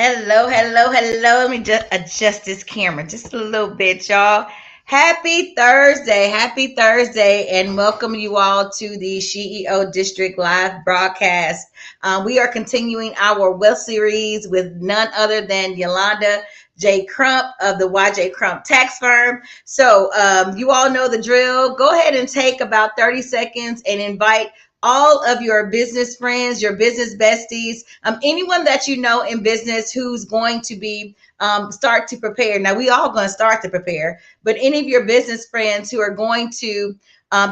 Hello, hello, hello. Let me just adjust this camera just a little bit, y'all. Happy Thursday, and welcome you all to the SheEO District Live broadcast. We are continuing our wealth series with none other than Yolanda J. Crump of the YJ Crump Tax Firm. So you all know the drill. Go ahead and take about 30 seconds and invite all of your business friends, your business besties, anyone that you know in business who's going to be start to prepare. Now, we all going to start to prepare, but any of your business friends who are going to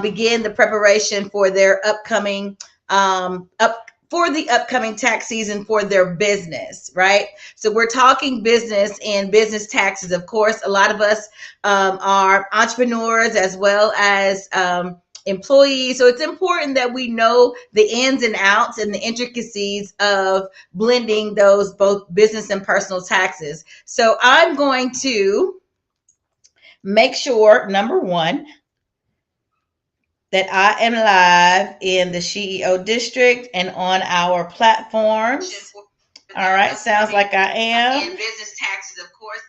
begin the preparation for their upcoming for the upcoming tax season for their business, right? So we're talking business and business taxes. Of course, a lot of us are entrepreneurs as well as employees. So it's important that we know the ins and outs and the intricacies of blending those both business and personal taxes. So I'm going to make sure, number one, that I am live in the SheEO district and on our platforms. All right, sounds like I am. And business taxes, of course.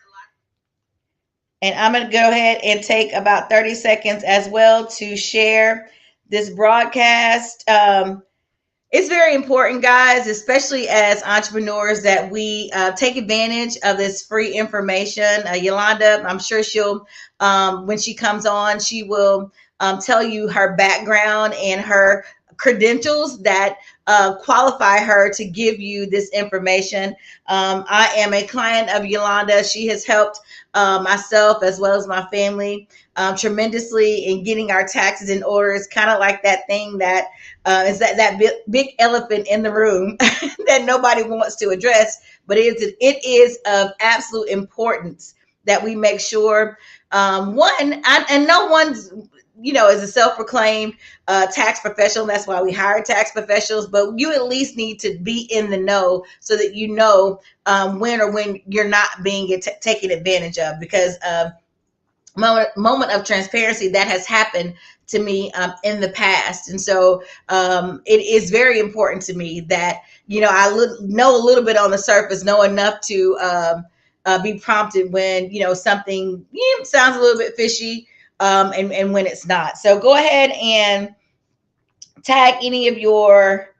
And I'm going to go ahead and take about 30 seconds as well to share this broadcast. It's very important, guys, especially as entrepreneurs, that we take advantage of this free information. Yolanda, I'm sure she'll, when she comes on, she will tell you her background and her credentials that qualify her to give you this information. I am a client of Yolanda. She has helped myself as well as my family tremendously in getting our taxes in order. It's kind of like that thing that is that big elephant in the room that nobody wants to address, but it is of absolute importance that we make sure and no one's is a self-proclaimed tax professional. That's why we hire tax professionals, but you at least need to be in the know so that you know when you're not being taken advantage of, because moment of transparency that has happened to me in the past. And so it is very important to me that, I know a little bit on the surface, know enough to be prompted when, something sounds a little bit fishy, and when it's not. So go ahead and tag any of your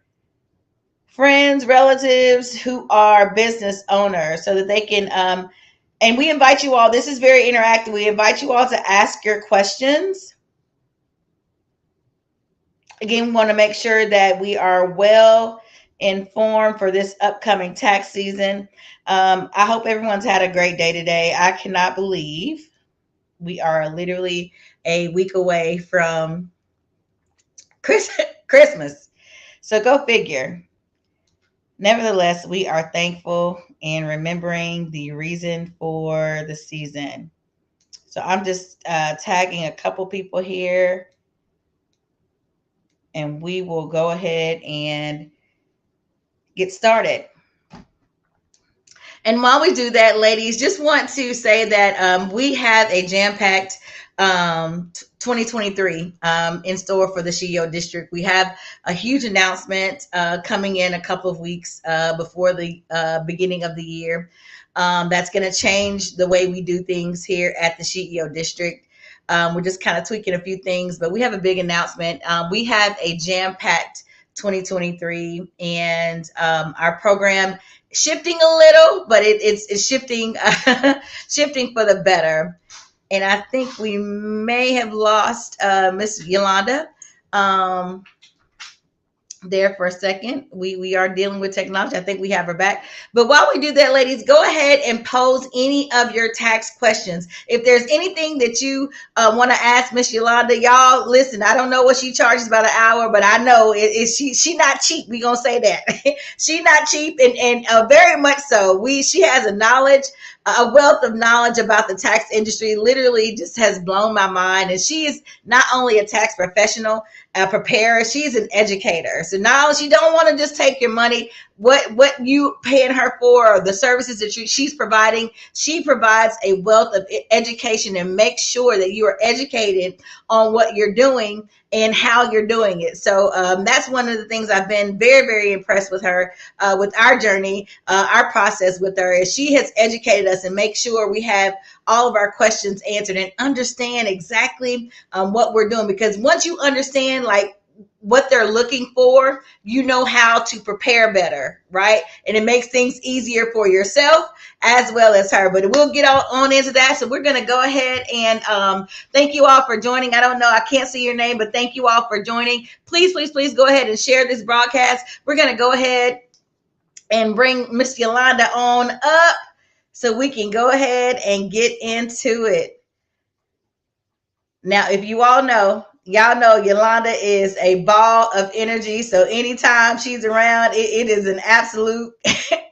friends, relatives who are business owners so that they can, and we invite you all, this is very interactive. We invite you all to ask your questions. Again, we want to make sure that we are well informed for this upcoming tax season. I hope everyone's had a great day today. I cannot believe we are literally a week away from Christmas. So go figure. Nevertheless, we are thankful and remembering the reason for the season. So I'm just tagging a couple people here, and we will go ahead and get started. And while we do that, ladies, just want to say that we have a jam-packed 2023 in store for the SheEO district. We have a huge announcement coming in a couple of weeks before the beginning of the year that's going to change the way we do things here at the SheEO district. We're just kind of tweaking a few things, but we have a big announcement. We have a jam-packed 2023, and our program shifting a little, but it's shifting shifting for the better. And I think we may have lost Miss Yolanda there for a second. We are dealing with technology. I think we have her back. But while we do that, ladies, go ahead and pose any of your tax questions. If there's anything that you want to ask Miss Yolanda, y'all, listen, I don't know what she charges about an hour, but I know she not cheap. We gonna say that. She not cheap, and very much so. She has a wealth of knowledge about the tax industry. Literally just has blown my mind. And she is not only a tax professional, a preparer, she's an educator. So now she don't want to just take your money, what you paying her for, the services that she's providing. She provides a wealth of education and makes sure that you are educated on what you're doing and how you're doing it. So that's one of the things I've been very, very impressed with her, with our journey, our process with her, is she has educated us and make sure we have all of our questions answered and understand exactly what we're doing. Because once you understand, like, what they're looking for, you know how to prepare better, right? And it makes things easier for yourself as well as her. But we'll get on into that. So we're going to go ahead and thank you all for joining. I don't know, I can't see your name, but thank you all for joining. Please, please, please go ahead and share this broadcast. We're going to go ahead and bring Miss Yolanda on up so we can go ahead and get into it. Now, if you all know, y'all know Yolanda is a ball of energy. So anytime she's around, it is an absolute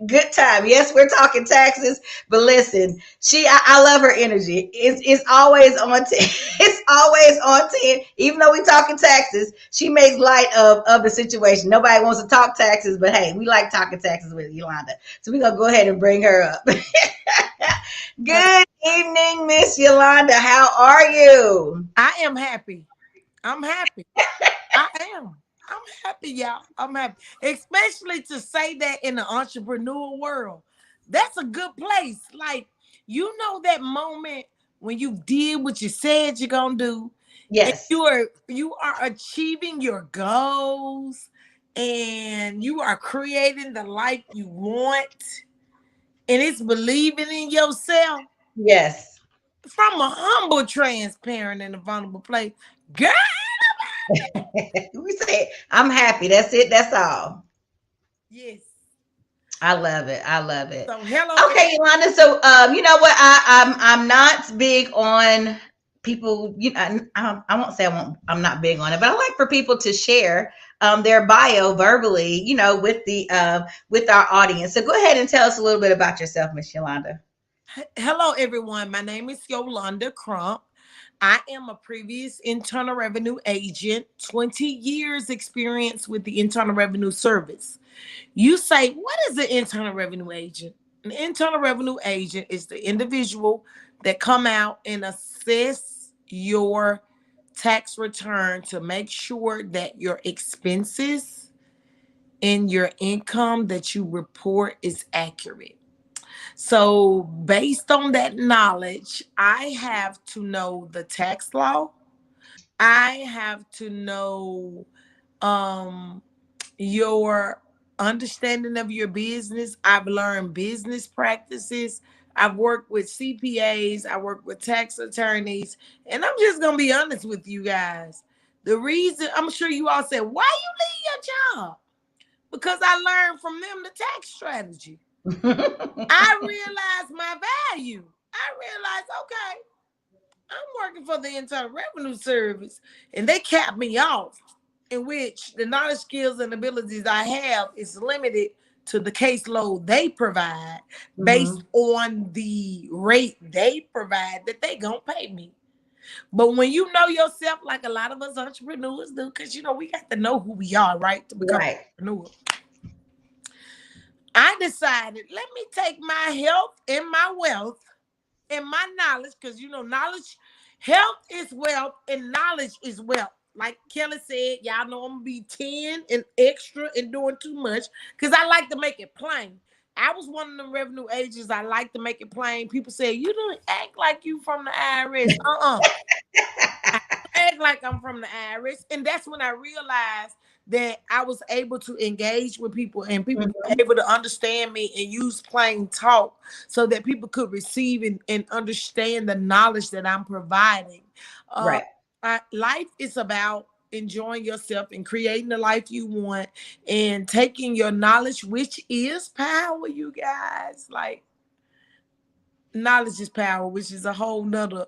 good time. Yes, we're talking taxes, but listen, I love her energy. It's always on 10. It's always on 10. Even though we're talking taxes, she makes light of the situation. Nobody wants to talk taxes, but hey, we like talking taxes with Yolanda. So we're gonna go ahead and bring her up. Good evening, Miss Yolanda. How are you? I am happy. I'm happy. I am. I'm happy, y'all. I'm happy. Especially to say that in the entrepreneur world. That's a good place. Like, that moment when you did what you said you're gonna do, and Yes. you are achieving your goals, and you are creating the life you want, and it's believing in yourself Yes. from a humble, transparent, and a vulnerable place. Girl, We say, I'm happy. That's it. That's all. yes. I love it. I love it. So hello. Okay, Yolanda. So, you know what? I'm not big on people. I won't say I'm not big on it, but I like for people to share their bio verbally. With the with our audience. So, go ahead and tell us a little bit about yourself, Miss Yolanda. Hello, everyone. My name is Yolanda Crump. I am a previous Internal Revenue agent, 20 years experience with the Internal Revenue Service. You say, what is an Internal Revenue agent? An Internal Revenue agent is the individual that come out and assess your tax return to make sure that your expenses and your income that you report is accurate. So, based on that knowledge, I have to know the tax law. I have to know um, your understanding of your business. I've learned business practices. I've worked with CPAs. I work with tax attorneys. And I'm just going to be honest with you guys. The reason, I'm sure you all said, why you leave your job? Because I learned from them the tax strategy. I realized my value. I realized, okay, I'm working for the Internal Revenue Service, and they cap me off, in which the knowledge, skills, and abilities I have is limited to the caseload they provide based Hmm. on the rate they provide that they gonna pay me. But when you know yourself, like a lot of us entrepreneurs do, because we got to know who we are, right, to become Right. an entrepreneur. I decided, let me take my health and my wealth and my knowledge, because knowledge, health is wealth, and knowledge is wealth. Like Kelly said, y'all know I'm gonna be 10 and extra and doing too much because I like to make it plain. I was one of the revenue agents. I like to make it plain. People say, you don't act like you from the IRS. I act like I'm from the IRS. And that's when I realized that I was able to engage with people, and people were Hmm. able to understand me and use plain talk so that people could receive and understand the knowledge that I'm providing. Uh, Right. Life is about enjoying yourself and creating the life you want, and taking your knowledge, which is power, you guys. Like, knowledge is power, which is a whole nother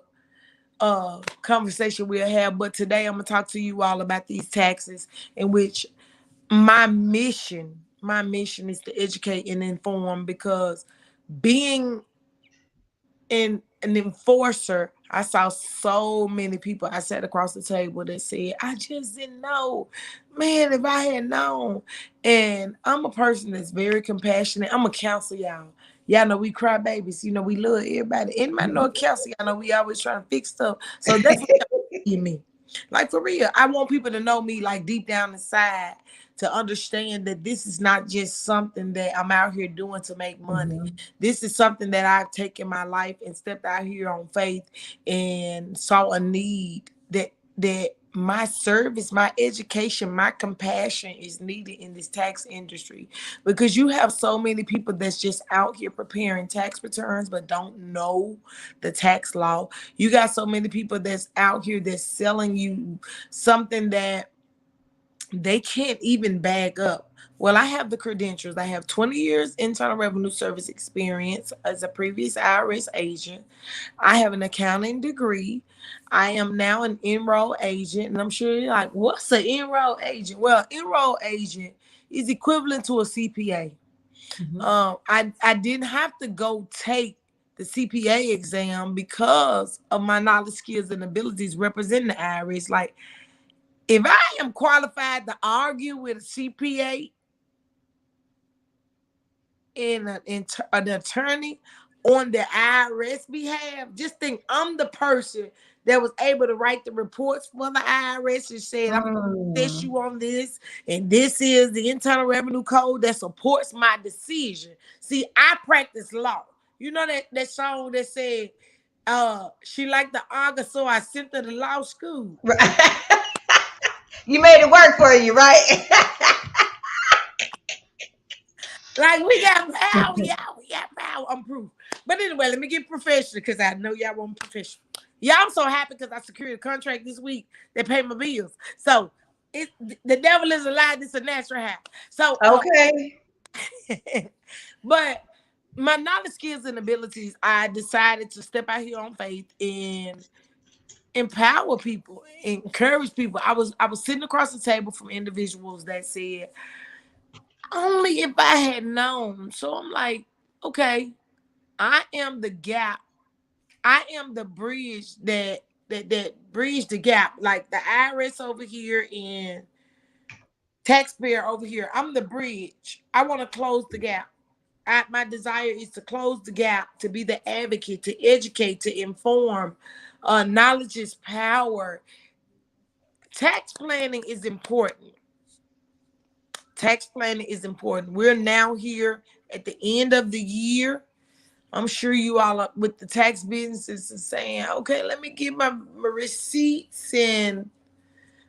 conversation we'll have. But today I'm gonna talk to you all about these taxes, in which my mission is to educate and inform, because being an enforcer, I saw so many people. I sat across the table that said, I just didn't know. Man, if I had known. And I'm a person that's very compassionate. I'm a counselor, y'all. Y'all know we cry babies. You know, we love everybody. Anybody know a counselor? Y'all know we always trying to fix stuff. So that's what in me. Like for real. I want people to know me like deep down inside to understand that this is not just something that I'm out here doing to make money. Mhm. This is something that I've taken my life and stepped out here on faith and saw a need that my service, my education, my compassion is needed in this tax industry, because you have so many people that's just out here preparing tax returns but don't know the tax law. You got so many people that's out here that's selling you something that they can't even bag up. Well, I have the credentials. I have 20 years Internal Revenue Service experience as a previous IRS agent. I have an accounting degree. I am now an enroll agent. And I'm sure you're like, what's an enroll agent? Well, enroll agent is equivalent to a CPA. Mhm. I didn't have to go take the CPA exam because of my knowledge, skills, and abilities representing the IRS. Like, if I am qualified to argue with a CPA and an attorney on the IRS behalf, just think I'm the person that was able to write the reports for the IRS and said, I'm going to test Mm. you on this, and this is the Internal Revenue Code that supports my decision. See, I practice law. You know that song that said, she liked the argue, so I sent her to law school. You made it work for you, right? Like we got power, y'all. We got power. I'm proof. But anyway, let me get professional because I know y'all want professional. Yeah, I'm so happy because I secured a contract this week that paid my bills. So it the devil is a lie. This is a natural hap. So Okay. but my knowledge, skills, and abilities, I decided to step out here on faith and empower people, encourage people. I was sitting across the table from individuals that said, only if I had known. So I'm like, okay, I am the gap. I am the bridge that bridge the gap. Like the IRS over here and taxpayer over here. I'm the bridge. I want to close the gap. My desire is to close the gap, to be the advocate, to educate, to inform. Knowledge is power. Tax planning is important. Tax planning is important. We're now here at the end of the year. I'm sure you all are with the tax businesses is saying, okay, let me get my receipts and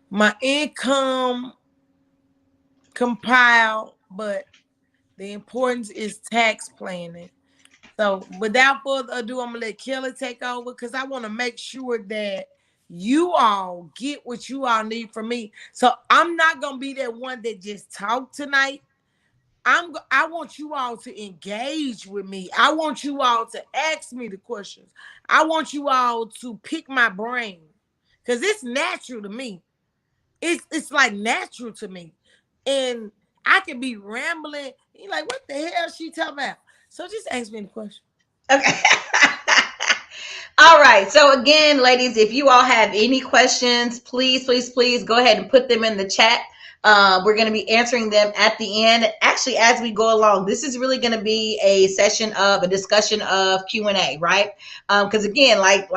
my income compiled. But the importance is tax planning. So without further ado, I'm gonna let Kelly take over because I want to make sure that you all get what you all need from me. So I'm not gonna be that one that just talk tonight. I want you all to engage with me. I want you all to ask me the questions. I want you all to pick my brain. Cause it's natural to me. It's like natural to me. And I can be rambling. You're like, what the hell is she talking about? So just ask me the question. Okay. All right. So again, ladies, if you all have any questions, please, please, please go ahead and put them in the chat. We're going to be answering them at the end. Actually, as we go along, this is really going to be a session of a discussion of Q&A, right? Because again, like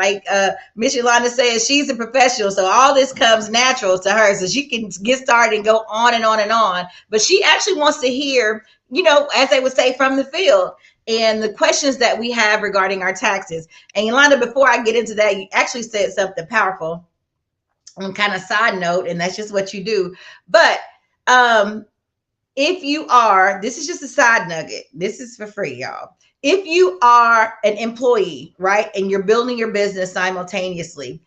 Miss Yolanda says, she's a professional, so all this comes natural to her, so she can get started and go on and on and on. But she actually wants to hear, as they would say, from the field and the questions that we have regarding our taxes. And Yolanda, before I get into that, you actually said something powerful on kind of side note, and that's just what you do. But if you are, this is just a side nugget. This is for free, y'all. If you are an employee, right, and you're building your business simultaneously,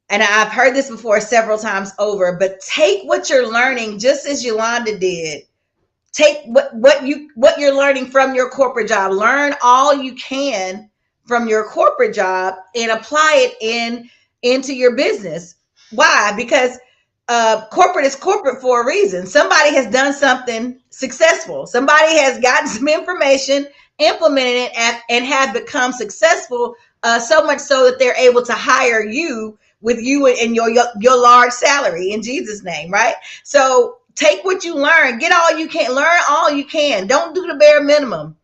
and I've heard this before several times over, but take what you're learning just as Yolanda did. Take what you're learning from your corporate job. Learn all you can from your corporate job and apply it into your business. Why? Because corporate is corporate for a reason. Somebody has done something successful. Somebody has gotten some information, implemented it, and have become successful so much so that they're able to hire you with you and your large salary in Jesus' name, right? So take what you learn, get all you can, learn all you can. Don't do the bare minimum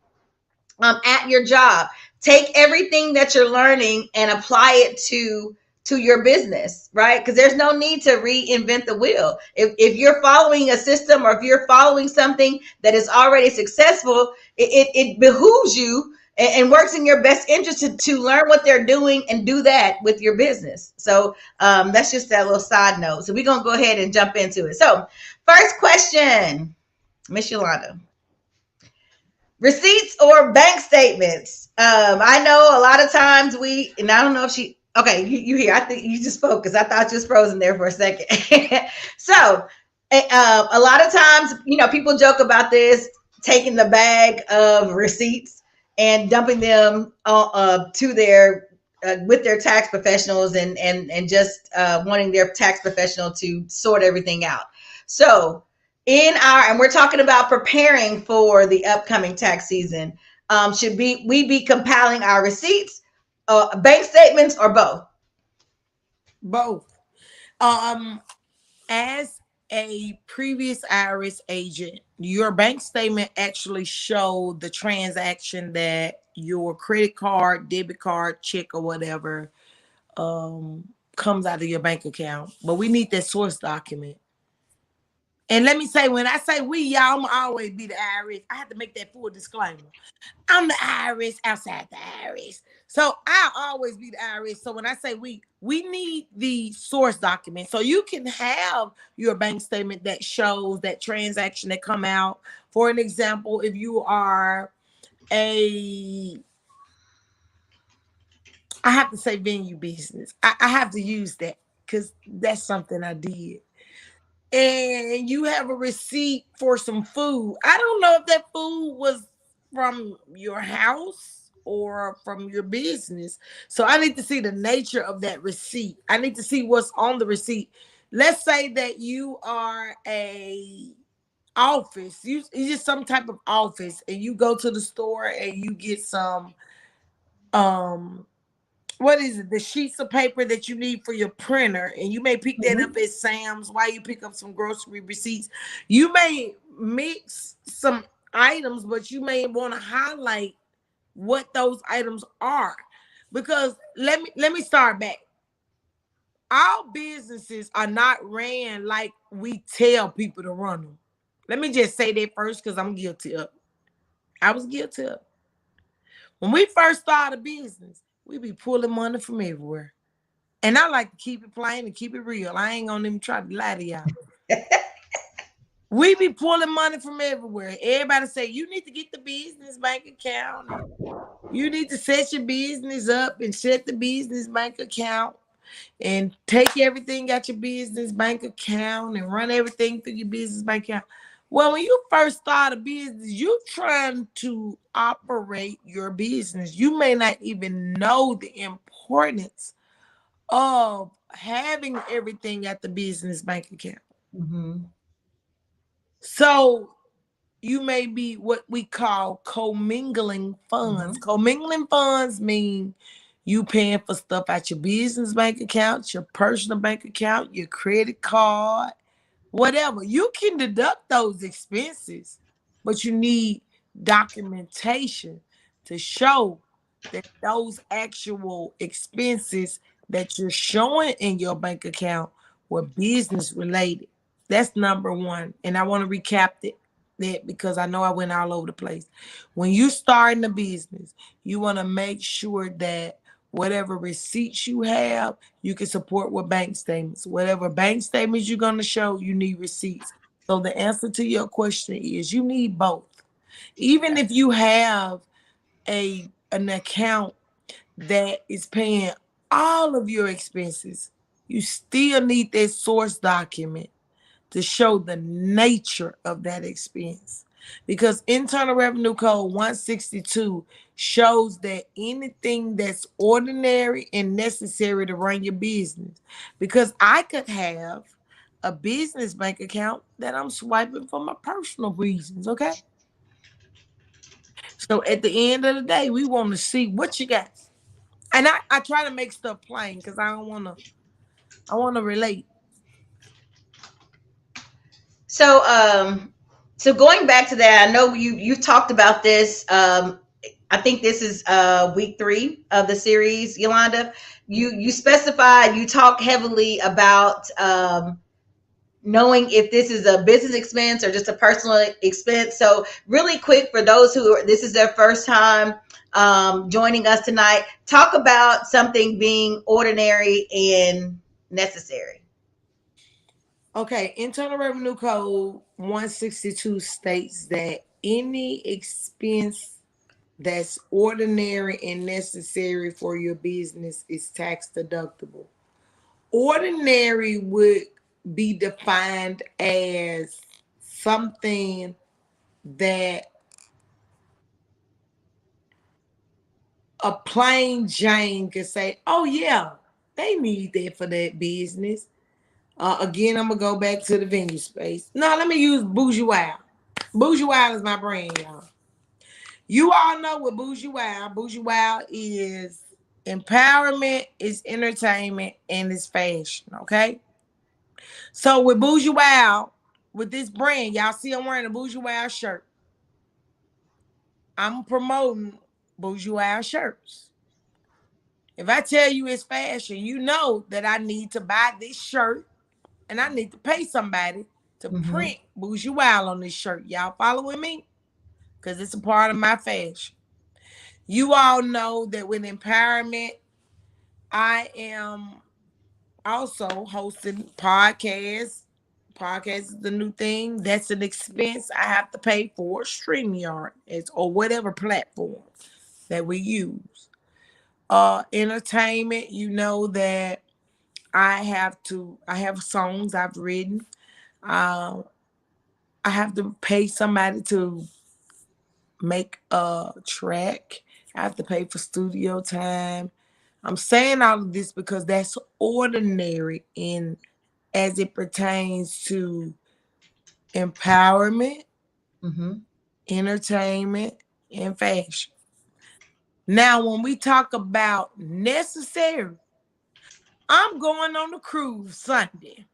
at your job. Take everything that you're learning and apply it to your business, right? Because there's no need to reinvent the wheel. If you're following a system, or if you're following something that is already successful, it behooves you and works in your best interest to learn what they're doing and do that with your business. So that's just that little side note. So we're going to go ahead and jump into it. So first question, Miss Yolanda: receipts or bank statements? I know a lot of times and I don't know if okay, you here. I think you just spoke because I thought you was frozen there for a second. So, a lot of times, people joke about this, taking the bag of receipts and dumping them to their with their tax professionals, and just wanting their tax professional to sort everything out. So, and we're talking about preparing for the upcoming tax season. Should we be compiling our receipts, bank statements, or both? Both. As a previous IRS agent, your bank statement actually showed the transaction that your credit card, debit card, check, or whatever comes out of your bank account. But we need that source document. And let me say, when I say we, y'all, I'm always be the IRS. I have to make that full disclaimer. I'm the IRS outside the IRS. So I'll always be the IRS. So when I say we need the source document. So you can have your bank statement that shows that transaction that come out. For an example, if you are a, I have to say venue business. I have to use that because that's something I did. And you have a receipt for some food. I don't know if that food was from your house or from your business. So I need to see the nature of that receipt. I need to see what's on the receipt. Let's say that you are a office. You just some type of office, and you go to the store and you get some um what is it, the sheets of paper that you need for your printer, and you may pick that up Mm-hmm. at Sam's while you pick up some grocery receipts. You may mix some items, but you may want to highlight what those items are, because let me start back. All businesses are not ran like we tell people to run them. Let me just say that first, because I'm guilty of. I was guilty of. When we first started a business, we be pulling money from everywhere. And I like to keep it plain and keep it real. I ain't gonna even try to lie to y'all. We be pulling money from everywhere. Everybody say you need to get the business bank account, and you need to set your business up and set the business bank account and take everything out your business bank account and run everything through your business bank account. Well, when you first start a business, you're trying to operate your business. You may not even know the importance of having everything at the business bank account. Mm-hmm. So you may be what we call commingling funds. Mm-hmm. Commingling funds mean you paying for stuff at your business bank account, your personal bank account, your credit card, whatever. You can deduct those expenses, but you need documentation to show that those actual expenses that you're showing in your bank account were business related. That's number one. And I want to recap that because I know I went all over the place. When you starting a business, you want to make sure that whatever receipts you have, you can support with bank statements. Whatever bank statements you're going to show, you need receipts. So the answer to your question is you need both. Even if you have an account that is paying all of your expenses, you still need that source document to show the nature of that expense. Because Internal Revenue Code 162 shows that anything that's ordinary and necessary to run your business. Because I could have a business bank account that I'm swiping for my personal reasons, okay? So at the end of the day, we want to see what you got. And I try to make stuff plain because I wanna relate. So, so going back to that, I know you talked about this. I think this is week 3 of the series, Yolanda. You specified, you talk heavily about knowing if this is a business expense or just a personal expense. So, really quick for those who this is their first time joining us tonight, talk about something being ordinary and necessary. Okay, Internal Revenue Code 162 states that any expense that's ordinary and necessary for your business is tax deductible. Ordinary would be defined as something that a plain Jane could say, oh, yeah, they need that for that business. Again, I'm going to go back to the venue space. No, let me use Bougie Wow. Bougie Wow is my brand, y'all. You all know what Bougie Wow. Bougie Wow is empowerment, is entertainment, and is fashion, okay? So with Bougie Wow, with this brand, y'all see I'm wearing a Bougie Wow shirt. I'm promoting Bougie Wow shirts. If I tell you it's fashion, you know that I need to buy this shirt and I need to pay somebody to Mm-hmm. print Bougie Wow on this shirt. Y'all following me? Because it's a part of my fashion. You all know that with empowerment, I am also hosting podcasts. Podcast is the new thing. That's an expense I have to pay for StreamYard or whatever platform that we use. Entertainment, you know that I have songs I've written. Uh, I have to pay somebody to make a track. I have to pay for studio time. I'm saying all of this because that's ordinary in as it pertains to empowerment, Mm-hmm. entertainment, and fashion. Now, when we talk about necessary, I'm going on a cruise Sunday.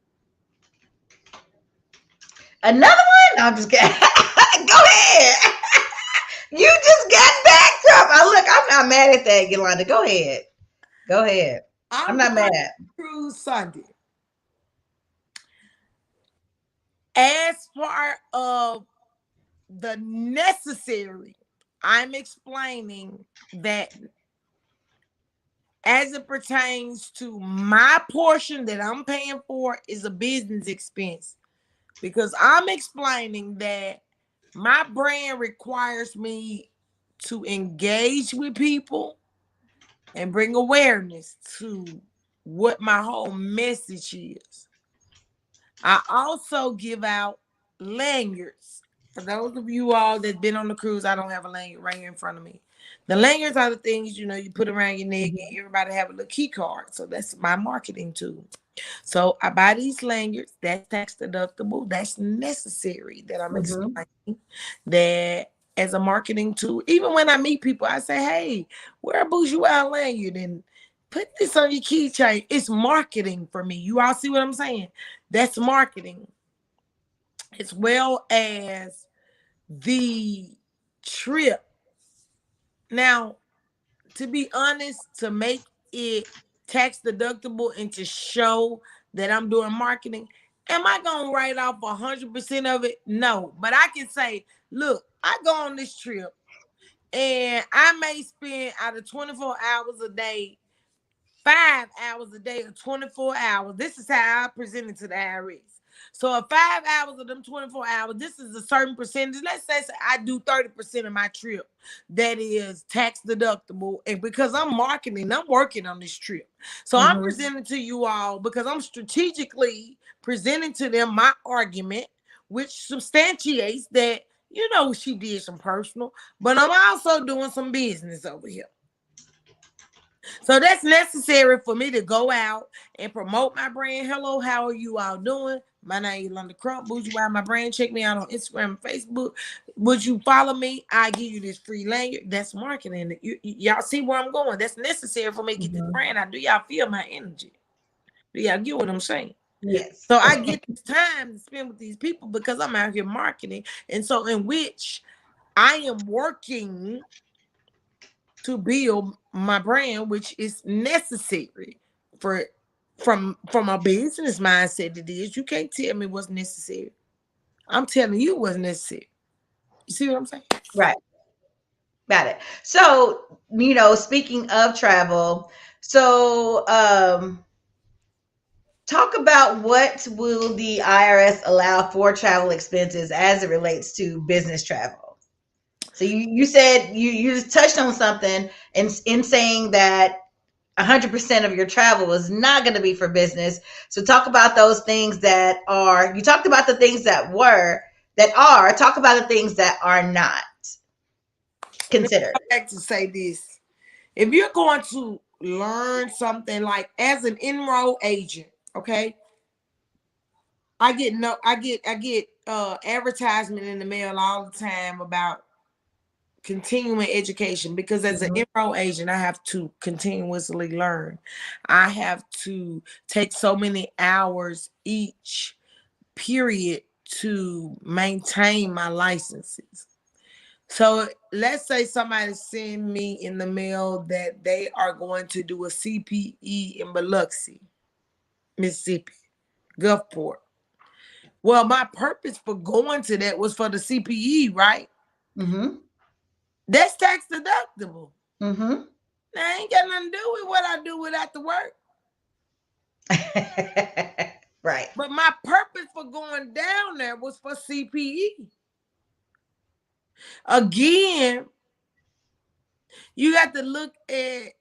Another one? No, I'm just kidding. Go ahead. You just got backed up. Look, I'm not mad at that, Yolanda. Go ahead. Go ahead. I'm I'm not going mad. on a cruise Sunday. As part of the necessary, I'm explaining that as it pertains to my portion that I'm paying for is a business expense because I'm explaining that my brand requires me to engage with people and bring awareness to what my whole message is. I also give out lanyards. For those of you all that's been on the cruise, I don't have a lanyard right here in front of me. The lanyards are the things you put around your neck and everybody have a little key card. So that's my marketing tool. So I buy these lanyards. That's tax deductible. That's necessary that I'm Mm-hmm. explaining that as a marketing tool. Even when I meet people, I say, hey, wear a bourgeois lanyard and put this on your keychain. It's marketing for me. You all see what I'm saying? That's marketing, as well as the trip. Now, to be honest, to make it tax deductible and to show that I'm doing marketing, am I going to write off 100% of it? No. But I can say, look, I go on this trip and I may spend out of 24 hours a day 5 hours a day or 24 hours. This is how I present it to the IRS. So, if 5 hours of them 24 hours, this is a certain percentage. Let's say I do 30% of my trip that is tax deductible. And because I'm marketing, I'm working on this trip. So, I'm Mm-hmm. presenting to you all because I'm strategically presenting to them my argument, which substantiates that, she did some personal, but I'm also doing some business over here. So that's necessary for me to go out and promote my brand. Hello, how are you all doing? My name is London Crump. Would you buy my brand? Check me out on Instagram and Facebook. Would you follow me? I give you this free lanyard. That's marketing. Y'all see where I'm going. That's necessary for me to get this Mhm. brand out. Do y'all feel my energy? Do y'all get what I'm saying? Yes. So I get this time to spend with these people because I'm out here marketing. And so in which I am working to build my brand, which is necessary for from a business mindset. It is. You can't tell me what's necessary. I'm telling you what's necessary. You see what I'm saying? Right. Got it. So, speaking of travel, so talk about what will the IRS allow for travel expenses as it relates to business travel. So you said you just touched on something in saying that 100% of your travel is not going to be for business. So talk about those things that are. You talked about the things that are. Talk about the things that are not considered. I like to say this. If you're going to learn something like as an enroll agent, okay, I get advertisement in the mail all the time about continuing education because as an Mhm. enroll agent, I have to continuously learn. I have to take so many hours each period to maintain my licenses. So let's say somebody send me in the mail that they are going to do a CPE in Biloxi, Mississippi, Gulfport. Well, my purpose for going to that was for the CPE, right? Mhm. That's tax deductible. Mhm. Now, I ain't got nothing to do with what I do without the work. Right. But my purpose for going down there was for CPE. Again, you got to look at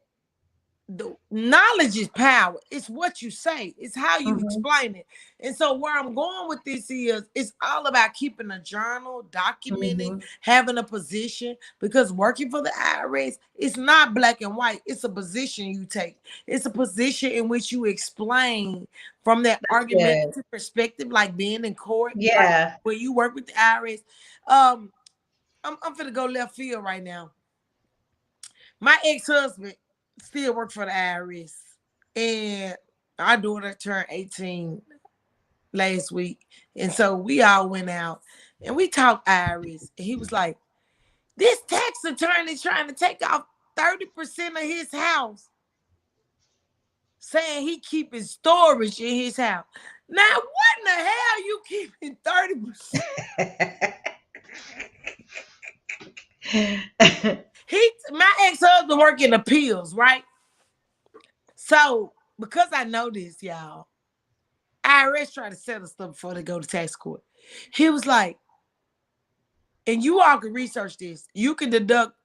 the knowledge is power. It's what you say. It's how you Mhm. explain it. And so where I'm going with this is it's all about keeping a journal, documenting, Mhm. having a position. Because working for the IRS, it's not black and white. It's a position you take. It's a position in which you explain from that That's good. argumentative perspective, like being in court, like Yeah. when you work with the IRS. Um, I'm finna go left field right now. My ex-husband still worked for the IRS. And our daughter turned 18 last week. And so we all went out and we talked IRS. And he was like, this tax attorney trying to take off 30% of his house, saying he keeping storage in his house. Now, what in the hell you keeping 30%? My ex-husband work in appeals, right? So because I know this, y'all, IRS try to settle stuff before they go to tax court. He was like, and you all can research this. You can deduct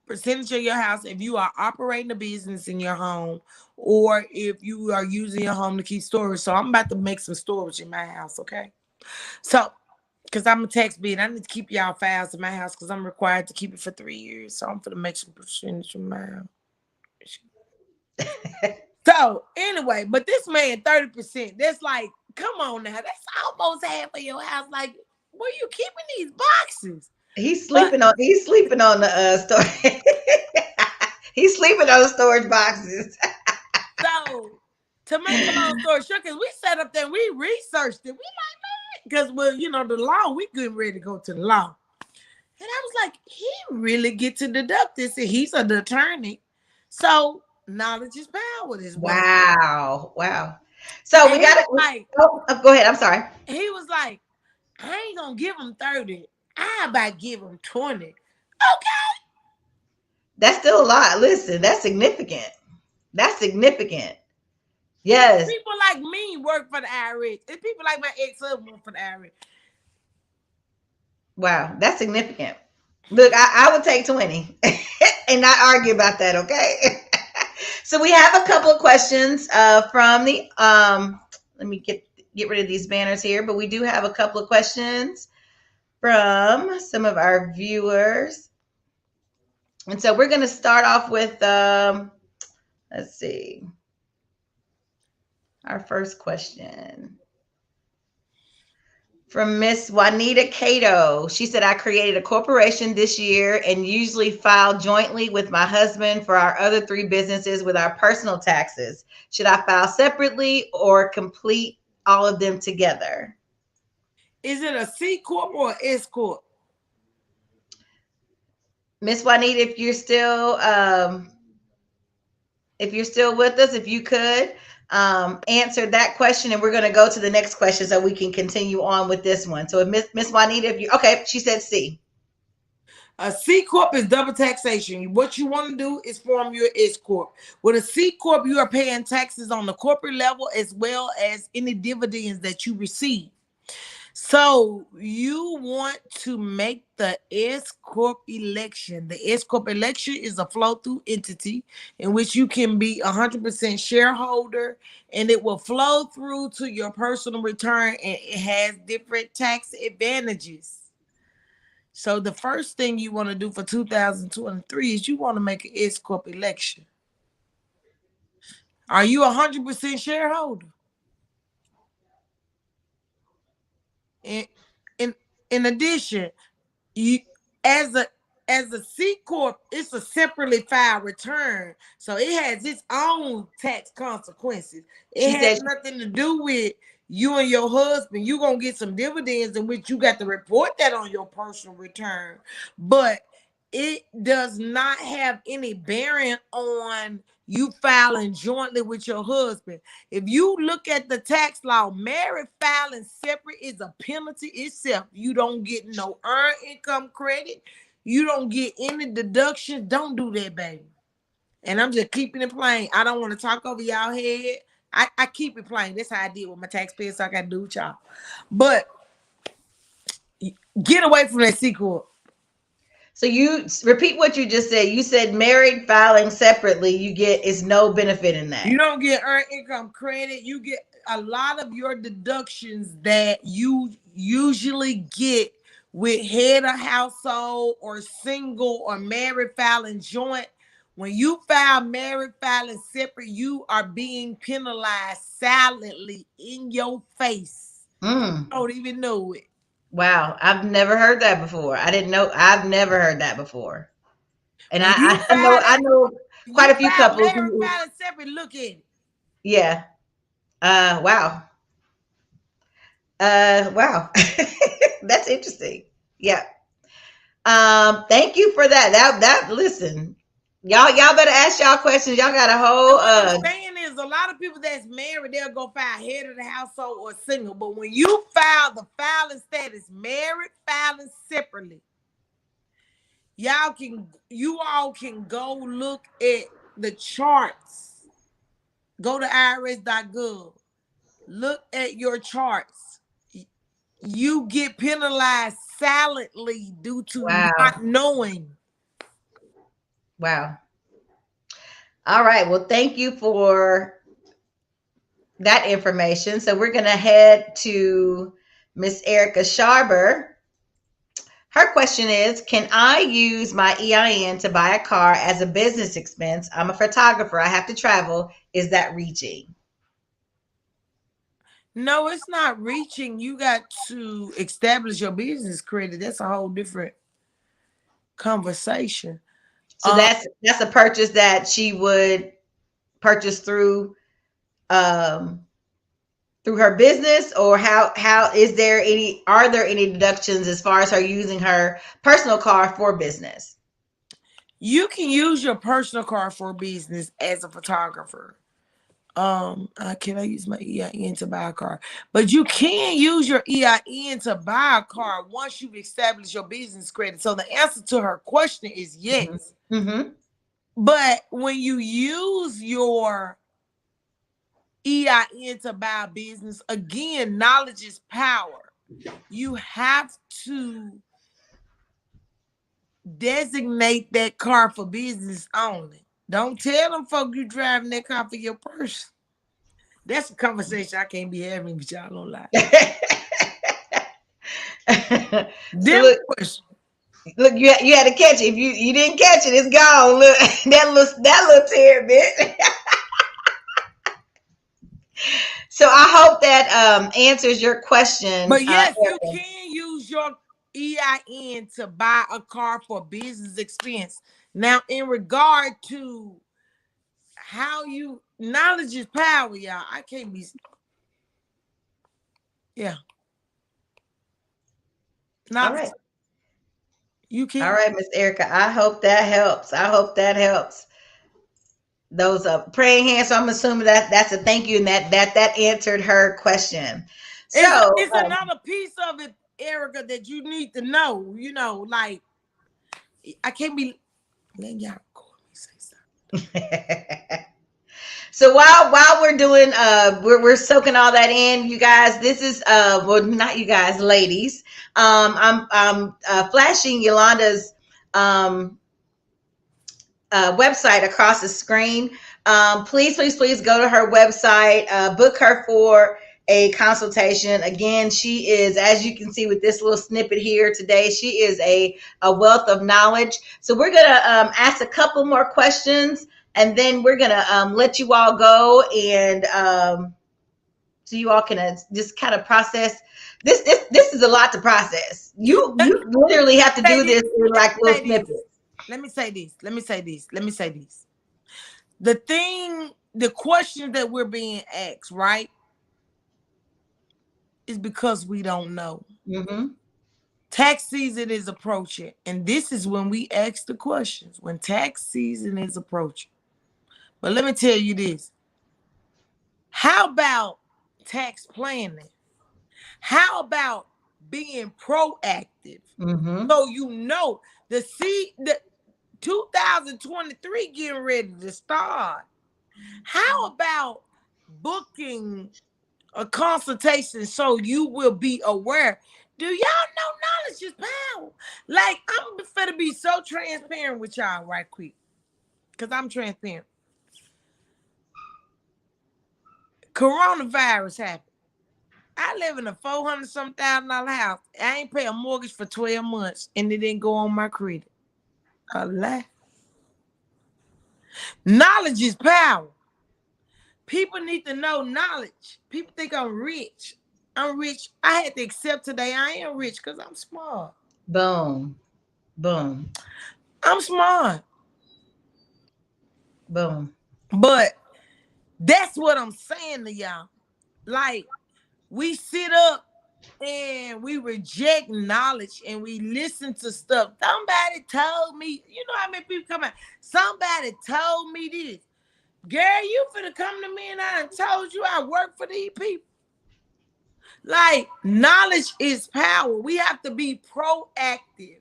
percentage of your house if you are operating a business in your home or if you are using your home to keep storage. So I'm about to make some storage in my house, okay? So, because I'm a tax bid, I need to keep y'all files in my house because I'm required to keep it for 3 years. So I'm gonna make some percentage in my house. So anyway, but this man 30%. That's like, come on now, that's almost half of your house. Like, where you keeping these boxes? But He's sleeping on the storage. He's sleeping on the storage boxes. so to make a long story short, because we sat up there and we researched it, we like, because well, the law, we getting ready to go to the law. And I was like, he really get to deduct this, and he's an attorney. So knowledge is power, is what. Wow. Wow. So And we he got was it. like, Go ahead. I'm sorry. he was like, I ain't gonna give him 30. I about give him 20. Okay. That's still a lot. Listen, that's significant. That's significant. It's Yes. people like me work for the IRS. It's people like my ex-husband work for the IRS. Wow. That's significant. Look, I would take 20 and not argue about that, okay? So we have a couple of questions from the let me get rid of these banners here, but we do have a couple of questions from some of our viewers. And so we're going to start off with let's see. Our first question. From Miss Juanita Cato. She said, I created a corporation this year and usually file jointly with my husband for our other three businesses with our personal taxes. Should I file separately or complete all of them together? Is it a C corp or an S corp? Miss Juanita, if you're still with us, if you could answer that question, and we're going to go to the next question so we can continue on with this one. So, if Miss Juanita, if you okay, she said C. A C corp is double taxation. What you want to do is form your S corp. With a C corp, you are paying taxes on the corporate level as well as any dividends that you receive. So you want to make the S corp election. The S corp election is a flow through entity in which you can be 100% shareholder, and it will flow through to your personal return, and it has different tax advantages. So the first thing you want to do for 2023 is you want to make an S corp election. Are you 100% shareholder? In in in addition, you as a C corp, it's a separately filed return, so it has its own tax consequences. It She has said, nothing to do with you and your husband. You gonna get some dividends in which you got to report that on your personal return, but it does not have any bearing on you filing jointly with your husband. If you look at the tax law, married filing separate is a penalty itself. You don't get no earned income credit. You don't get any deductions. Don't do that, baby. And I'm just keeping it plain. I don't want to talk over y'all head. I keep it plain. That's how I deal with my taxpayers, so I got to do with y'all. But get away from that C corp. so you repeat what you just said. You said married filing separately, you get is no benefit in You that. don't get earned income credit. You get a lot of your deductions that you usually get with head of household or single or married filing joint. When you file married filing separate, you are being penalized silently in your face. Mm. You don't even know it. Wow, I've never heard that before. I didn't know. I've never heard that before. And When you I know file that, quite you a few file couples married filing separate, look at it. yeah. Wow. Wow. That's interesting. Yeah. Thank you for that. Listen, y'all better ask y'all questions. Y'all got a And whole what I'm saying is, a lot of people that's married, they'll go file head of the household or single. But when you file the filing status married, filing separately, you all can go look at the charts. Go to irs.gov. Look at your charts. You get penalized silently due to wow. not knowing. Wow. All right. Well, thank you for that information. So we're gonna head to Miss Erica Sharber. Her question is, can I use my EIN to buy a car as a business expense? I'm a photographer. I have to travel. Is that reaching? No, it's not reaching. You got to establish your business credit. That's a whole different conversation. So that's a purchase that she would purchase um through her business, or how is there any are there any deductions as far as her using her personal car for business? You can use your personal car for business as a photographer. Can I use my EIN to buy a car? But you can use your EIN to buy a car once you've established your business credit. So the answer to her question is yes. Mm-hmm. But when you use your EIN to buy a business, again, knowledge is power. You have to designate that car for business only. Don't tell them folks you driving that car for your person. That's a conversation I can't be having with y'all, don't lie. So Them questions. look, you had to catch it. If you didn't catch it, it's gone. Look, that little tear bit. So I hope that answers your question, But yes, you Erica. can use your EIN to buy a car for business expense. Now, in regard to how you knowledge is power, y'all. I can't be. Yeah, All knowledge. right. You All can. right, Miss Erica. I hope that helps. I hope that helps. Those praying hands. So I'm assuming that that's a thank you, and that answered her question. So It's another piece of it, Erica, that you need to know. You know, like I can't be letting y'all go. Let me say something. so while we're doing we're soaking all that in, you guys, this is well, not you guys, ladies. I'm flashing Yolanda's um website across the screen. Please go to her website, book her for a consultation. Again, she is, as you can see with this little snippet here today, she is a wealth of knowledge. So we're going to ask a couple more questions, and then we're going to let you all go, and so you all can just kind of process. This is a lot to process. You literally have to do this in like little Say this. snippets. Let me say this. Let me say this. Let me say this. The question that we're being asked, right, is because we don't know. Mm-hmm. Tax season is approaching, and this is when we ask the questions when tax season is approaching. But let me tell you this. How about tax planning? How about being proactive? Mm-hmm. So you know the 2023 getting ready to start. How about booking a consultation so you will be aware? Do y'all know knowledge is power? Like, I'm finna be so transparent with y'all right quick. Because I'm transparent. Coronavirus happened. I live in a $400-some-thousand house. I ain't pay a mortgage for 12 months and it didn't go on my credit. A lie. Knowledge is power. People need to know knowledge. People think I'm rich. I'm rich. I had to accept today I am rich because I'm smart. Boom. Boom. I'm smart. Boom. But that's what I'm saying to y'all. Like, we sit up and we reject knowledge and we listen to stuff. Somebody told me, you know how many people come out? Somebody told me this. Girl, you finna come to me and I told you I work for these people. Like, knowledge is power. We have to be proactive.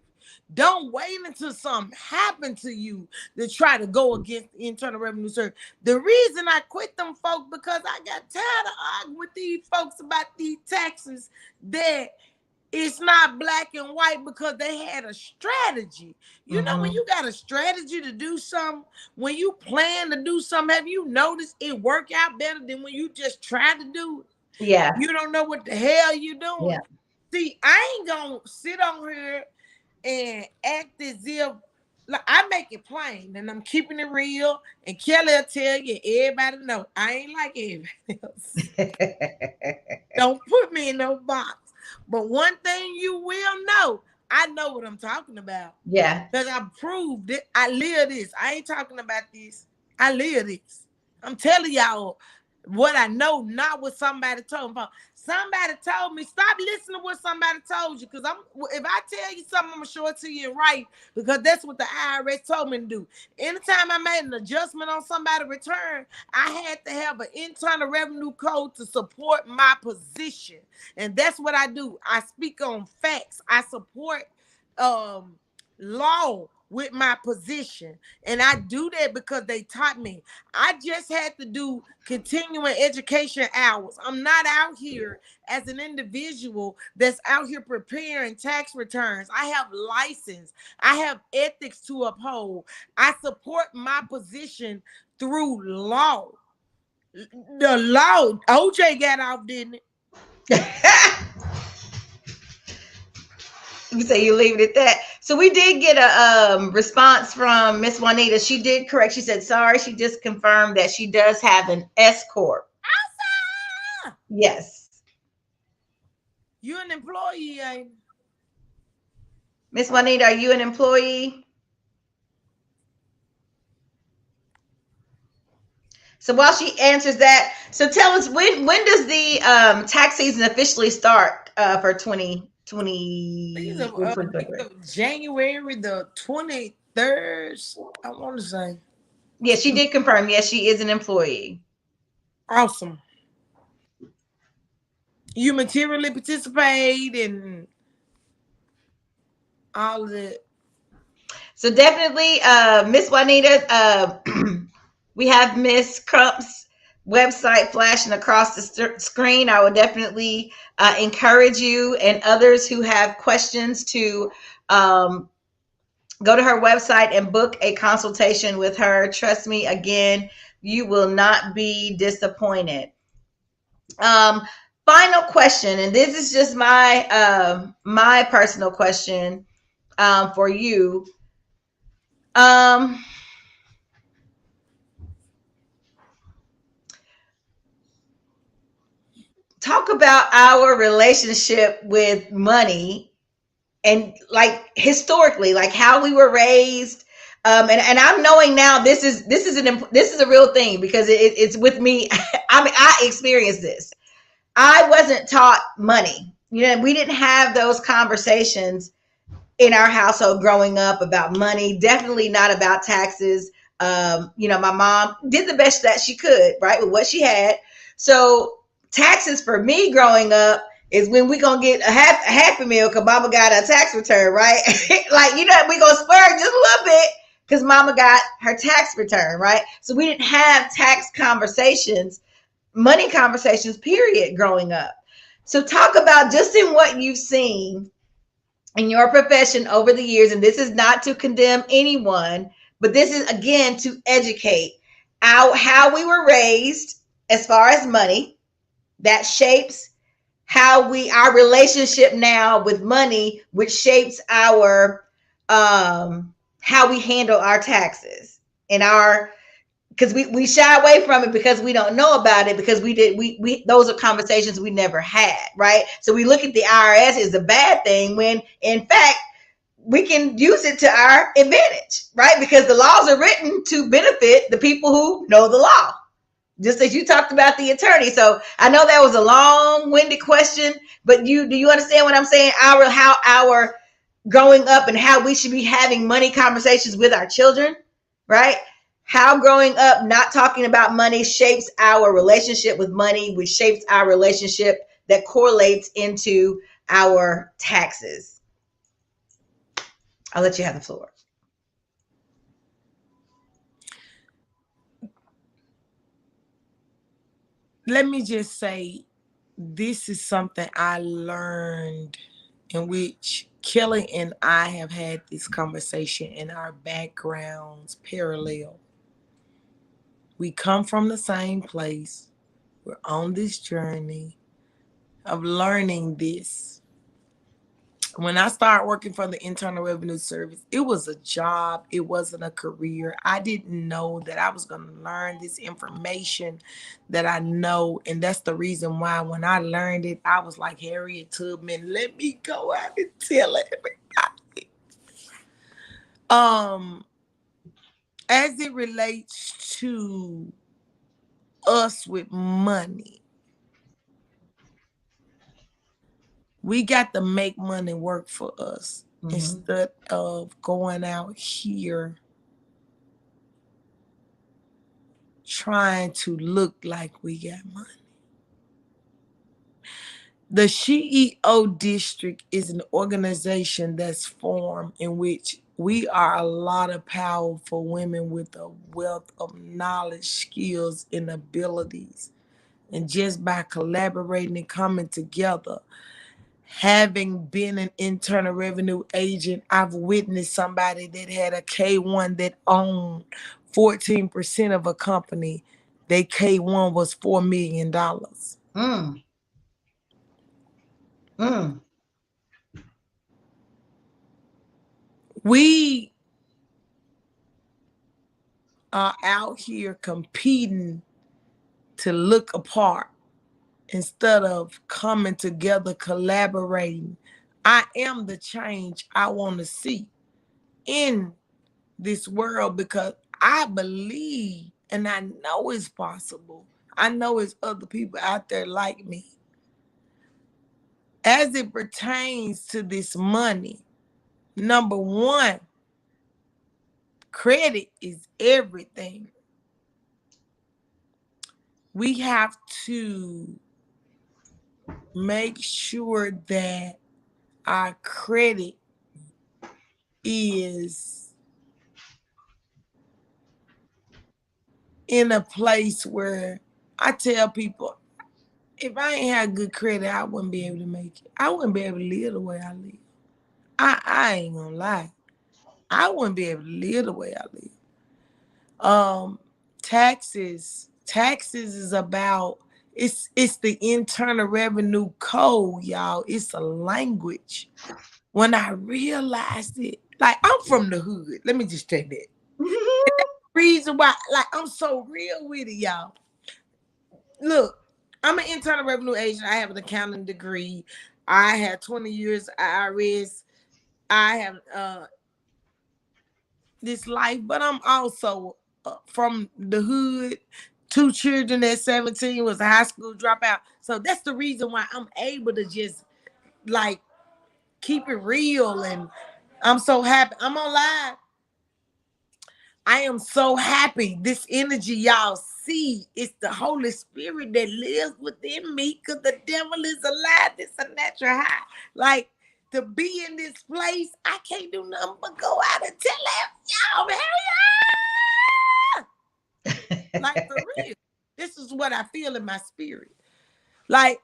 Don't wait until something happened to you to try to go against the Internal Revenue Service. The reason I quit them folks because I got tired of arguing with these folks about these taxes that it's not black and white because they had a strategy. You know, when Mm-hmm. you got a strategy to do something, when you plan to do something, have you noticed it work out better than when you just try to do it? Yeah. You don't know what the hell you Yeah. doing. See, I ain't gonna sit on here and act as if like I make it plain and I'm keeping it real. And Kelly will tell you, everybody know I ain't like everybody else. Don't put me in no box. But one thing you will know, I know what I'm talking about. Yeah. Because I proved it. I live this. I ain't talking about this. I live this. I'm telling y'all what I know, not what somebody told me. Somebody told me, stop listening to what somebody told you. Because if I tell you something, I'm gonna show it to you right. Because that's what the IRS told me to do. Anytime I made an adjustment on somebody's return, I had to have an internal revenue code to support my position. And that's what I do. I speak on facts. I support law with my position. And I do that because they taught me. I just had to do continuing education hours. I'm not out here as an individual that's out here preparing tax returns. I have license. I have ethics to uphold. I support my position through law. The law, OJ got off, didn't it? You say you leave it at that. So we did get a response from Miss Juanita. She did correct. She said sorry. She just confirmed that she does have an S corp. Yes. You're an employee, ain't Miss Juanita, are you an employee? So while she answers that, so tell us when does the tax season officially start for either 2023? January the 23rd. I want to say. Yes, she did confirm. Yes, she is an employee. Awesome. You materially participate in all of it. So definitely, Miss Juanita, we have Miss Crump's website flashing across the screen. I would definitely encourage you and others who have questions to um, go to her website and book a consultation with her. Trust me, again, you will not be disappointed. Um, Final question, and this is just my personal question for you. Um, Talk about our relationship with money and like historically, like how we were raised. And I'm knowing now this is a real thing because it's with me. I mean, I experienced this. I wasn't taught money. You know, we didn't have those conversations in our household growing up about money, definitely not about taxes. My mom did the best that she could, right, with what she had. So taxes for me growing up is when we gonna get a happy meal because mama got a tax return, right? Like, we gonna splurge just a little bit because mama got her tax return, right? So we didn't have tax conversations, money conversations, period, growing up. So talk about just in what you've seen in your profession over the years, and this is not to condemn anyone, but this is again to educate how we were raised as far as money that shapes our relationship now with money, which shapes our how we handle our taxes and our because we shy away from it because we don't know about it because we those are conversations we never had, right? So we look at the IRS as a bad thing when in fact we can use it to our advantage, right? Because the laws are written to benefit the people who know the law, just as you talked about the attorney. So I know that was a long-winded question, but do you understand what I'm saying? How our growing up and how we should be having money conversations with our children, right? How growing up not talking about money shapes our relationship with money, which shapes our relationship that correlates into our taxes. I'll let you have the floor. Let me just say, this is something I learned in which Kelly and I have had this conversation in our backgrounds parallel. We come from the same place. We're on this journey of learning this. When I started working for the Internal Revenue Service, it was a job. It wasn't a career. I didn't know that I was going to learn this information that I know. And that's the reason why when I learned it, I was like Harriet Tubman, let me go out and tell everybody. Um, as it relates to us with money, we got to make money work for us instead of going out here trying to look like we got money. The SheEO district is an organization that's formed in which we are a lot of powerful women with a wealth of knowledge, skills, and abilities. And just by collaborating and coming together, having been an internal revenue agent, I've witnessed somebody that had a K1 that owned 14% of a company. Their K1 was $4 million. Mm, mm, We are out here competing to look apart instead of coming together, collaborating. I am the change I want to see in this world because I believe and I know it's possible. I know it's other people out there like me. As it pertains to this money, number one, credit is everything. We have to make sure that our credit is in a place where I tell people, if I ain't had good credit, I wouldn't be able to make it. I wouldn't be able to live the way I live. I ain't gonna lie. I wouldn't be able to live the way I live. Um, taxes is about it's the internal revenue code, y'all. It's a language. When I realized it, like I'm from the hood. Let me just say that. Reason why, like I'm so real with it, y'all. Look, I'm an internal revenue agent. I have an accounting degree. I have 20 years IRS. I have this life, but I'm also from the hood. Two children at 17 was a high school dropout. So that's the reason why I'm able to just like keep it real. And I'm so happy. I'm on live. I am so happy. This energy y'all see, it's the Holy Spirit that lives within me because the devil is alive. It's a natural high. Like to be in this place, I can't do nothing but go out and tell y'all, like for real. This is what I feel in my spirit. Like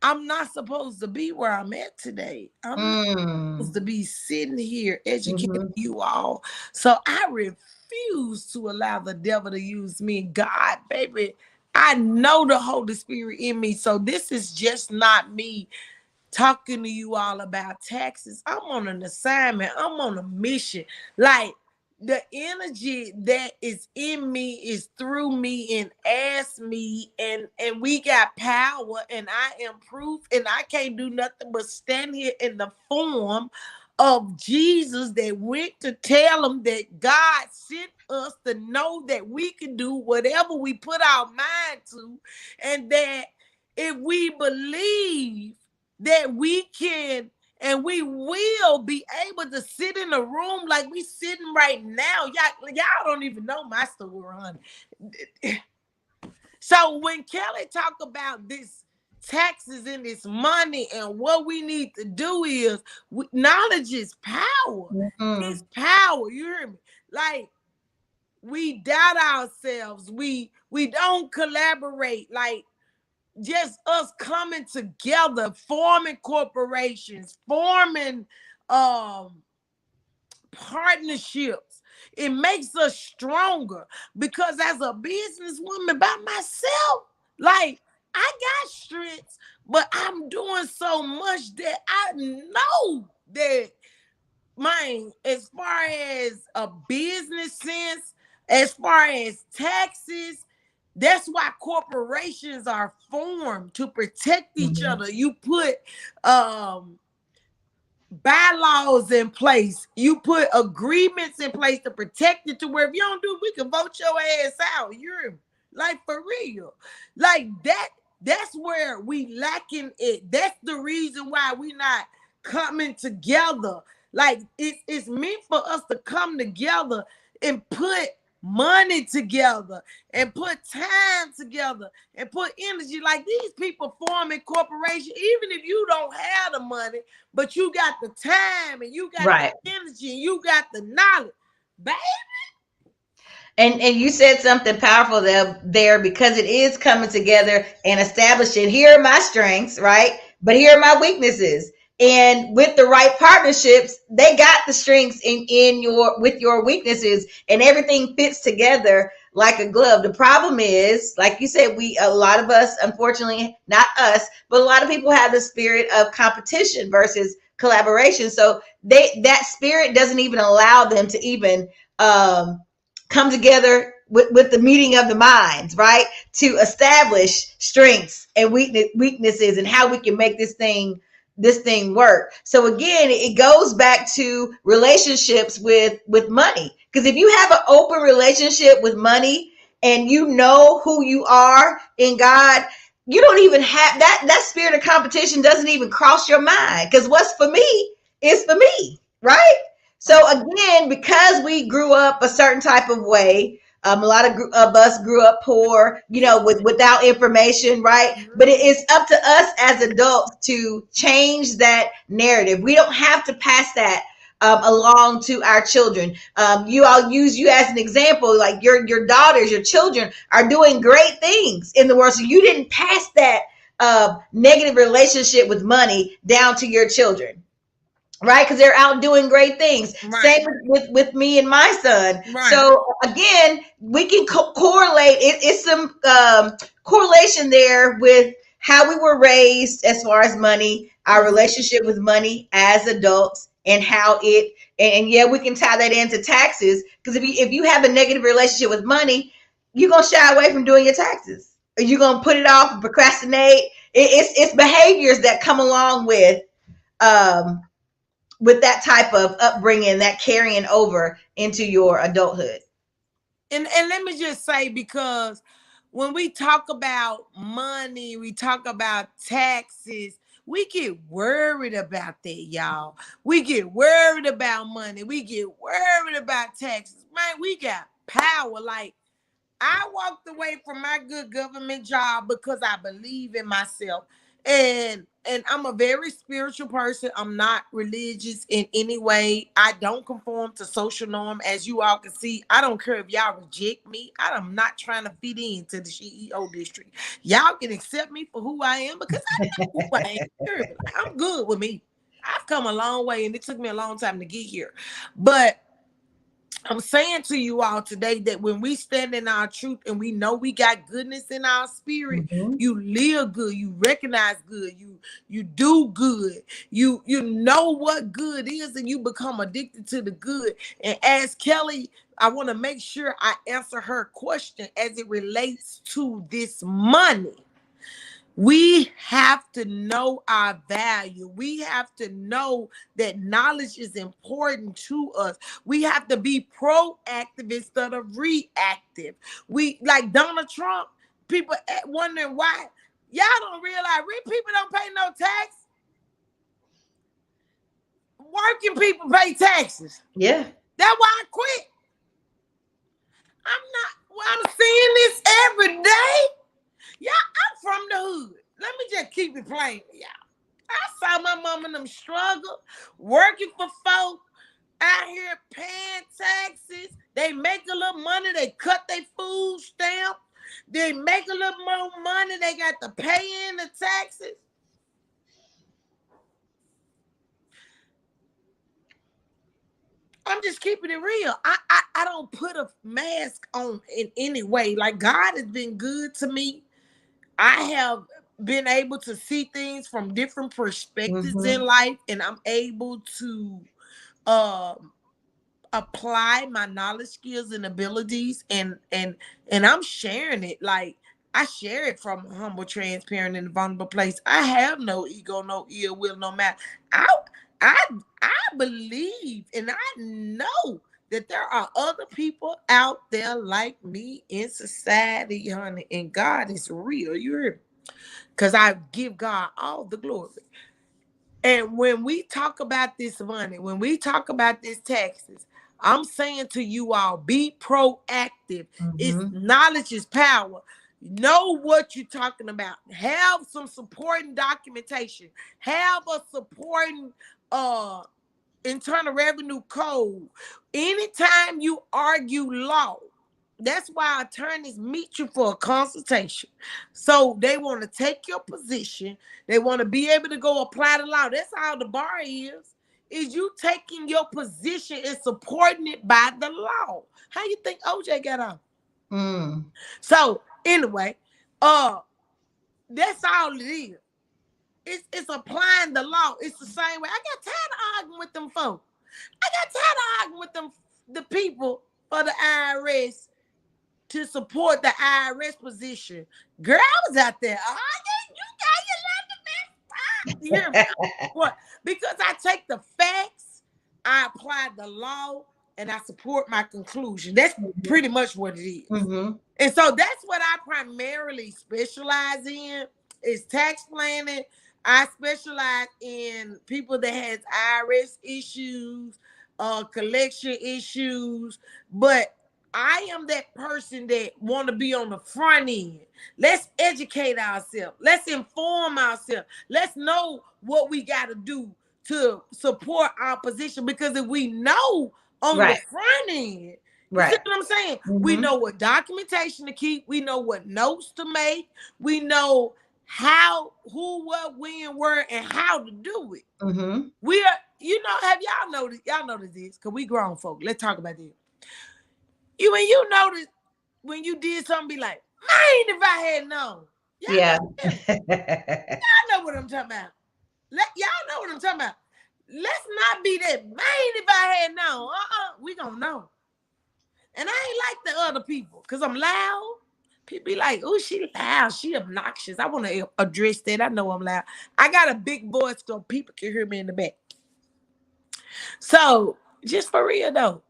I'm not supposed to be where I'm at today. I'm not supposed to be sitting here educating you all. So I refuse to allow the devil to use me. God, baby, I know the Holy Spirit in me. So this is just not me talking to you all about taxes. I'm on an assignment. I'm on a mission. Like the energy that is in me is through me and as me, and we got power, and I am proof, and I can't do nothing but stand here in the form of Jesus that went to tell them that God sent us to know that we can do whatever we put our mind to, and that if we believe that we can and we will be able to sit in a room like we sitting right now. Y'all don't even know my story, honey. So when Kelly talk about this taxes and this money and what we need to do is knowledge is power. It's power. You hear me? Like we doubt ourselves. We don't collaborate. Like just us coming together, forming corporations, forming partnerships. It makes us stronger because as a businesswoman by myself, like I got strengths, but I'm doing so much that I know that mine, as far as a business sense, as far as taxes, that's why corporations are formed to protect each other. You put bylaws in place. You put agreements in place to protect it to where if you don't do it, we can vote your ass out. You're like for real. Like that, that's where we lacking it. That's the reason why we not coming together. Like it's meant for us to come together and put money together and put time together and put energy. Like these people forming corporations, even if you don't have the money, but you got the time and you got the energy and you got the knowledge, baby. And you said something powerful there because it is coming together and establishing here are my strengths, right? But here are my weaknesses. And with the right partnerships, they got the strengths in your with your weaknesses, and everything fits together like a glove. The problem is, like you said, a lot of us, unfortunately, not us, but a lot of people have the spirit of competition versus collaboration. So that spirit doesn't even allow them to even come together with the meeting of the minds, right? To establish strengths and weaknesses and how we can make this thing work. So again, it goes back to relationships with money. Because if you have an open relationship with money and you know who you are in God, you don't even have that spirit of competition doesn't even cross your mind. Because what's for me is for me, right? So again, because we grew up a certain type of way, a lot of us grew up poor, without information, right? But it is up to us as adults to change that narrative. We don't have to pass that along to our children. I'll use you as an example. Like your daughters, your children are doing great things in the world, so you didn't pass that negative relationship with money down to your children, right? Because they're out doing great things. Right. Same with me and my son. Right. So again, we can correlate. It's some correlation there with how we were raised as far as money, our relationship with money as adults, and how it. And yeah, we can tie that into taxes, because if you have a negative relationship with money, you're gonna shy away from doing your taxes, or you're gonna put it off and procrastinate. It's behaviors that come along um, with that type of upbringing, that carrying over into your adulthood. And let me just say, because when we talk about money, we talk about taxes, we get worried about that, y'all. We get worried about money. We get worried about taxes. Man, we got power. Like, I walked away from my good government job because I believe in myself. And I'm a very spiritual person. I'm not religious in any way. I don't conform to social norm. As you all can see, I don't care if y'all reject me. I'm not trying to fit into the SheEO district. Y'all can accept me for who I am, because I know who I am. I'm good with me. I've come a long way, and it took me a long time to get here. But I'm saying to you all today that when we stand in our truth and we know we got goodness in our spirit, Mm-hmm. you live good, you recognize good, you do good, you know what good is, and you become addicted to the good. And as Kelly, I want to make sure I answer her question as it relates to this money. We have to know our value. We have to know that knowledge is important to us. We have to be proactive instead of reactive. We, like Donald Trump, people wondering why. Y'all don't realize rich people don't pay no tax. Working people pay taxes. Yeah. That's why I quit. I'm seeing this every day. Yeah, I'm from the hood. Let me just keep it plain, y'all. I saw my mom and them struggle, working for folk out here paying taxes. They make a little money, they cut their food stamp. They make a little more money, they got to pay in the taxes. I'm just keeping it real. I don't put a mask on in any way. Like, God has been good to me. I have been able to see things from different perspectives in life, and I'm able to apply my knowledge, skills, and abilities, and I'm sharing it. Like, I share it from a humble, transparent, and vulnerable place. I have no ego, no ill will, no matter. I I I believe and I know that there are other people out there like me in society, honey, and God is real. You hear me? Because I give God all the glory. And when we talk about this money, when we talk about this taxes, I'm saying to you all, be proactive. It's knowledge is power. Know what you're talking about. Have some supporting documentation. Have a supporting Internal Revenue Code. Anytime you argue law, that's why attorneys meet you for a consultation. So they want to take your position. They want to be able to go apply the law. That's all the bar is you taking your position and supporting it by the law. How you think OJ got off? So anyway, that's all it is. It's applying the law. It's the same way. I got tired of arguing with them folks. I got tired of arguing with them, the people for the IRS to support the IRS position. Girl, I was out there. Oh, yeah, you got your left. You hear me? What? Because I take the facts, I apply the law, and I support my conclusion. That's pretty much what it is. Mm-hmm. And so that's what I primarily specialize in is tax planning. I specialize in people that has IRS issues, collection issues, but I am that person that want to be on the front end. Let's educate ourselves. Let's inform ourselves. Let's know what we got to do to support our position. Because if we know on the Right. front end, you see Right. what I'm saying? We Mm-hmm. know what documentation to keep. We know what notes to make. We know how, who, what, when, where, and how to do it. Mm-hmm. We are, have y'all noticed? Y'all notice this? Because we grown folk. Let's talk about this. You notice when you did something, be like, man, if I had known. Yeah. Y'all know what I'm talking about. Y'all know what I'm talking about. Let's not be that, man, if I had known. We gonna know. And I ain't like the other people because I'm loud. People be like, oh, she loud. She obnoxious. I want to address that. I know I'm loud. I got a big voice so people can hear me in the back. So, just for real, though.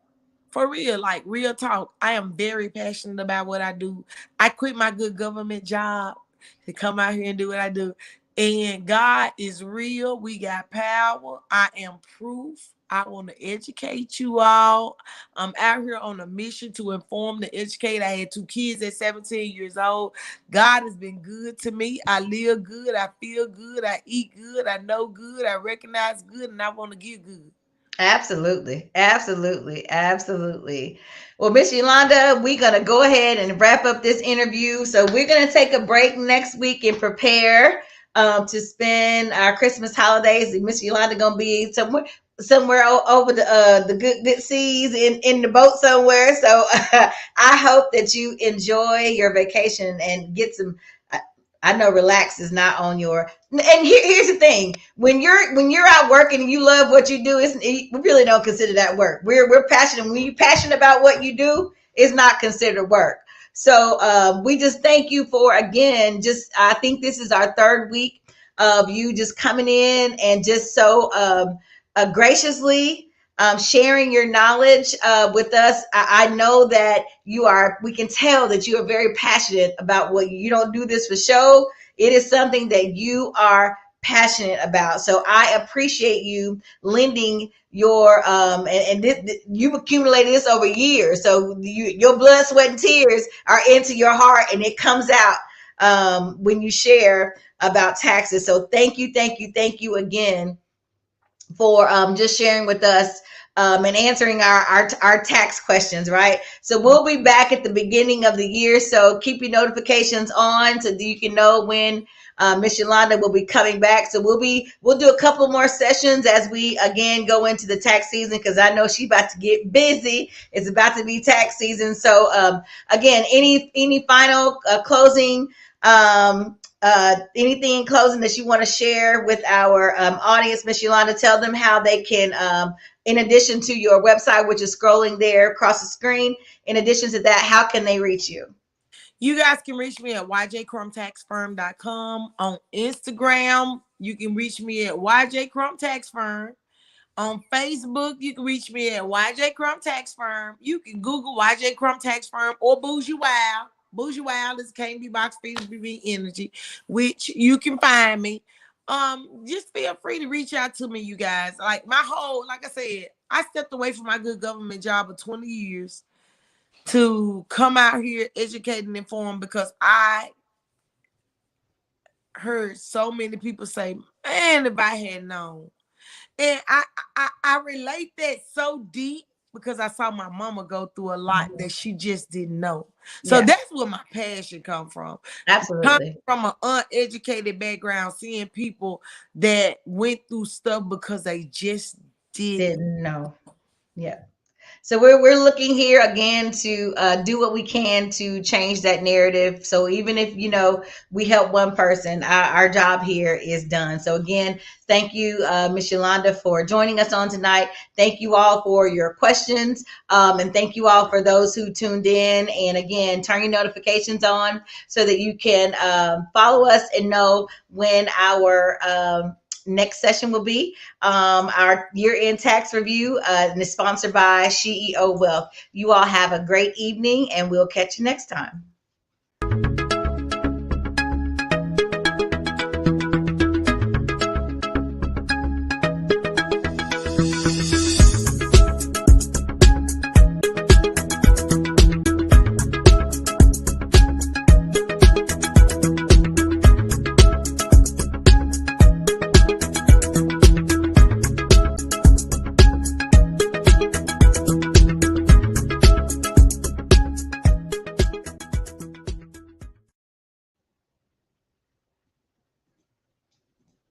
For real, like real talk, I am very passionate about what I do. I quit my good government job to come out here and do what I do. And God is real. We got power. I am proof. I want to educate you all. I'm out here on a mission to inform and educate. I had 2 kids at 17 years old. God has been good to me. I live good. I feel good. I eat good. I know good. I recognize good. And I want to give good. Absolutely. Absolutely. Absolutely. Well, Miss Yolanda, we're going to go ahead and wrap up this interview. So we're going to take a break next week and prepare to spend our Christmas holidays. And Miss Yolanda going to be somewhere over the good seas in the boat somewhere. So I hope that you enjoy your vacation and get some. I know relax is not on your. And here's the thing: when you're out working and you love what you do, we really don't consider that work. We're passionate. When you're passionate about what you do, it's not considered work. So we just thank you for again. Just I think this is our third week of you just coming in and just so graciously sharing your knowledge with us. I know that we can tell that you are very passionate about what you don't do this for show. It is something that you are passionate about. So I appreciate you lending your, you've accumulated this over years. So your blood, sweat, and tears are into your heart and it comes out when you share about taxes. So thank you again for just sharing with us and answering our tax questions, right? So we'll be back at the beginning of the year. So keep your notifications on so that you can know when Miss Yolanda will be coming back. So we'll do a couple more sessions as we again go into the tax season because I know she's about to get busy. It's about to be tax season. So again, any final closing anything in closing that you want to share with our audience, Miss Yolanda? Tell them how they can, in addition to your website, which is scrolling there across the screen, in addition to that, how can they reach you? You guys can reach me at yjcrumptaxfirm.com. On Instagram, you can reach me at yjcrumptaxfirm. On Facebook, you can reach me at YJ Crump Tax Firm. You can Google YJ Crump Tax Firm or Bougie Wild. Bougie Wild is KB Box BB Energy, which you can find me. Just feel free to reach out to me, you guys. Like like I said, I stepped away from my good government job of 20 years to come out here, educate and inform because I heard so many people say, man, if I had known. And I relate that so deep because I saw my mama go through a lot that she just didn't know. So Yeah, that's where my passion come from. Coming absolutely. from an uneducated background, seeing people that went through stuff because they just didn't. Didn't know. Yeah. So we're looking here again to do what we can to change that narrative. So even if we help one person, our job here is done. So again, thank you, Ms. Yolanda, for joining us on tonight. Thank you all for your questions, and thank you all for those who tuned in. And again, turn your notifications on so that you can follow us and know when our next session will be. Our year-end tax review, and is sponsored by SheEO Wealth. You all have a great evening, and we'll catch you next time.